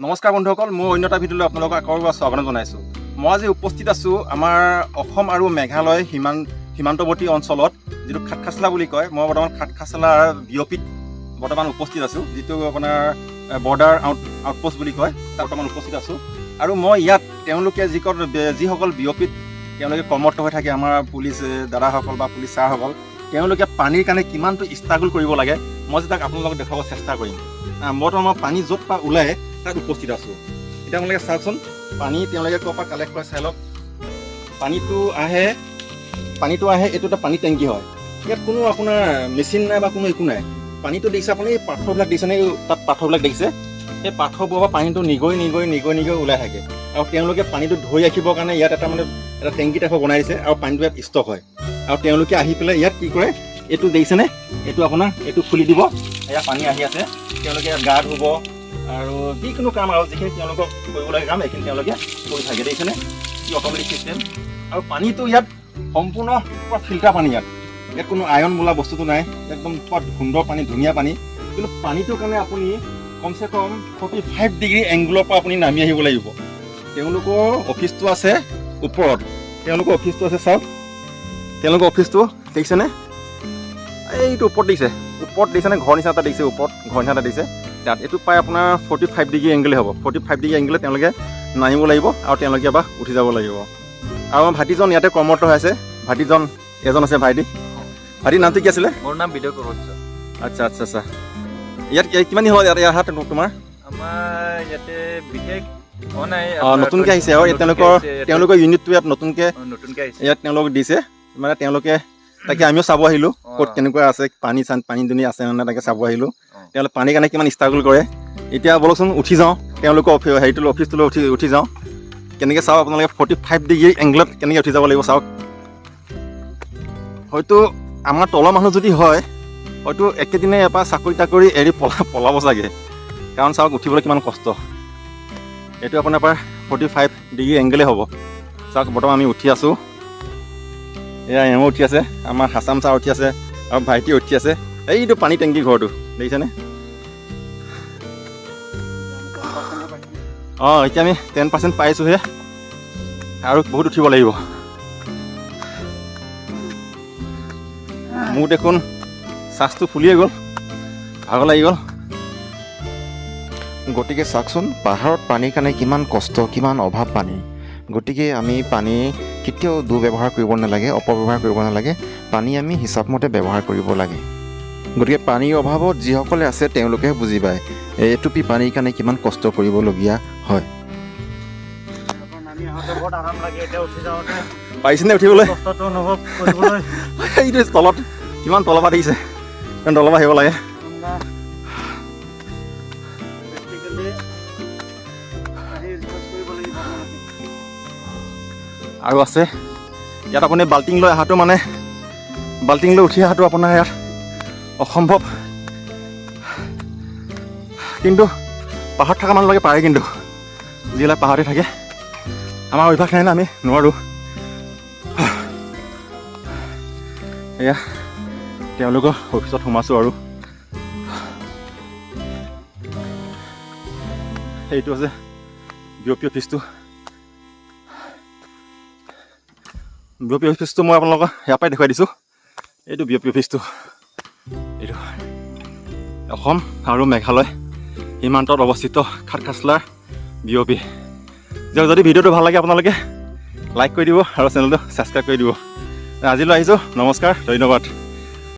নমস্কাৰ বন্ধুসকল, মই অন্য এটা ভিডিঅ'লৈ আপোনালোকক আকৌ এবাৰ স্বাগতম জনাইছোঁ। মই আজি উপস্থিত আছোঁ আমাৰ অসম আৰু মেঘালয় সীমান্তৱৰ্তী অঞ্চলত, যিটো খাটখাছলা বুলি কয়। মই বৰ্তমান খাটখাছলাৰ বিঅপিত বৰ্তমান উপস্থিত আছোঁ, যিটো আপোনাৰ বৰ্ডাৰ আউটপোষ্ট বুলি কয়, তাত বৰ্তমান উপস্থিত আছোঁ। আৰু মই ইয়াত তেওঁলোকে যিসকল বিঅপিত তেওঁলোকে কৰ্মৰত হৈ থাকে, আমাৰ পুলিচ দাদাসকল বা পুলিচ ছাৰসকল, তেওঁলোকে পানীৰ কাৰণে কিমানটো ষ্ট্ৰাগল কৰিব লাগে, মই যে তাক আপোনালোকক দেখুৱাব চেষ্টা কৰিম। বৰ্তমান পানী য'ত পৰা ওলায় তাত উপস্থিত আছোঁ। এতিয়া আপোনালোকে চাওকচোন, পানী তেওঁলোকে ক'ৰ পৰা কালেক্ট কৰে চাই লওক। পানীটো আহে, এইটো এটা পানী টেংকি হয়। ইয়াত কোনো আপোনাৰ মেচিন নাই বা কোনো একো নাই। পানীটো দেখিছে আপুনি, এই পাথৰবিলাক দেখিছেনে? তাত পাথৰবিলাক দেখিছে, সেই পাথৰবোৰৰ পৰা পানীটো নিগৈ ওলাই থাকে। আৰু তেওঁলোকে পানীটো ধৰি ৰাখিবৰ কাৰণে ইয়াত এটা টেংকি টাইপৰ বনাই দিছে, আৰু পানীটো ইয়াত ষ্টক হয়। আৰু তেওঁলোকে আহি পেলাই ইয়াত কি কৰে, এইটো দেখিছেনে? এইটো খুলি দিব, এয়া পানী আহি আছে। তেওঁলোকে ইয়াত গা ধুব আৰু যিকোনো কাম আৰু যিখিনি তেওঁলোকক কৰিবলগীয়া কাম এইখিনি তেওঁলোকে কৰি থাকে। দেখিছেনে কি অট'মেটিক চিষ্টেম। আৰু পানীটো ইয়াত সম্পূৰ্ণ পুৰা ফিল্টাৰ পানী। ইয়াত কোনো আয়ৰণ বোলা বস্তুটো নাই, একদম পুৰা সুন্দৰ পানী, ধুনীয়া পানী। কিন্তু পানীটোৰ কাৰণে আপুনি কমচে কম 45 ডিগ্ৰী এংগুলৰ পৰা আপুনি নামি আহিব লাগিব। তেওঁলোকৰ অফিচটো আছে ওপৰত, চাওক, তেওঁলোকৰ অফিচটো দেখিছেনে? এইটো ওপৰত দেখিছেনে? ঘৰ নিচিনা এটা দেখিছে, ওপৰত ঘৰ নিচিনা এটা দেখিছে তাত। এইটো প্ৰায় আপোনাৰ 45 ডিগ্ৰী এংগলে হ'ব। 45 ডিগ্ৰী এংগলে তেওঁলোকে নামিব লাগিব আৰু তেওঁলোকে এবাৰ উঠি যাব লাগিব। আৰু আমাৰ ভাইটিজন ইয়াতে কৰ্মৰত হৈ আছে। ভাইটিজন এজন আছে, ভাইটিৰ নামটো কি আছিলে? মোৰ নাম বিদয় কৰোঁ। আচ্ছা। ইয়াত কিমান দিন হ'ল ইয়াত তোমাৰ? আমাৰ ইয়াতে বিশেষ হোৱা নাই। নতুনকৈ আহিছে আৰু তেওঁলোকৰ ইউনিটটো ইয়াত নতুনকৈ আহিছে। ইয়াত তেওঁলোকক দিছে, মানে তেওঁলোকে তাকে আমিও চাব আহিলোঁ, ক'ত কেনেকুৱা আছে, পানী দুনি আছে নে তাকে চাব আহিলোঁ। তেওঁলোকে পানীৰ কাৰণে কিমান ষ্ট্ৰাগল কৰে। এতিয়া বলকচোন উঠি যাওঁ, তেওঁলোকৰ অফিচটোলৈ উঠি যাওঁ। কেনেকৈ চাওক আপোনালোকে, 45 ডিগ্ৰী এংগলত কেনেকৈ উঠি যাব লাগিব চাওক। হয়তো আমাৰ তলৰ মানুহ যদি হয়, হয়তো একেদিনাই এবাৰ চাকৰি এৰি পলাব চাগে। কাৰণ চাওক উঠিবলৈ কিমান কষ্ট। এইটো আপোনাৰ পৰা 45 ডিগ্ৰী এংগলে হ'ব। চাওক বৰ্তমান আমি উঠি আছোঁ। এয়া এওঁ উঠি আছে, আমাৰ হাছাম ছাৰ উঠি আছে, আৰু ভাইটি উঠি আছে। এইটো পানী টেংকি ঘৰটো দেখিছেনে? এতিয়া আমি 10% পাইছোঁহে, আৰু বহুত উঠিব লাগিব। মোৰ দেখোন শ্বাসটো ফুলিয়ে গ'ল, ভাগৰ লাগি গ'ল। গতিকে চাওকচোন, পাহাৰত পানীৰ কাৰণে কিমান কষ্ট, কিমান অভাৱ পানী। গতিকে আমি পানী কেতিয়াও দুৰ্ব্যৱহাৰ কৰিব নালাগে, অপব্যৱহাৰ কৰিব নালাগে। পানী আমি হিচাপমতে ব্যৱহাৰ কৰিব লাগে। গতিকে পানীৰ অভাৱত যিসকলে আছে তেওঁলোকেহে বুজি পায় এটুপি পানীৰ কাৰণে কিমান কষ্ট কৰিবলগীয়া হয়। পাৰিছেনে উঠিবলৈ? এইটো তলত কিমান তলৰ পৰা দেখিছে, তলৰ পৰা আহিব লাগে। আৰু আছে ইয়াত আপুনি বাল্টিং লৈ উঠি অহাটো আপোনাৰ ইয়াত অসম্ভৱ। কিন্তু পাহাৰত থকা মানুহবিলাকে পাৰে, কিন্তু যিবিলাক পাহাৰতে থাকে, আমাৰ অভ্যাস নাই না, আমি নোৱাৰোঁ। এয়া তেওঁলোকৰ অফিচত সোমাইছোঁ, আৰু এইটো আছে বিঅপি অফিচটো। বিঅপি অফিচটো মই আপোনালোকক ইয়াৰ পৰাই দেখুৱাই দিছোঁ। এইটো বিঅপি অফিচটো, এইটো অসম আৰু মেঘালয় সীমান্তত অৱস্থিত খাটখাছলাৰ বিঅপি। যদি ভিডিঅ'টো ভাল লাগে আপোনালোকে লাইক কৰি দিব আৰু চেনেলটো ছাবস্ক্ৰাইব কৰি দিব। আজিলৈ আহিছোঁ, নমস্কাৰ, ধন্যবাদ।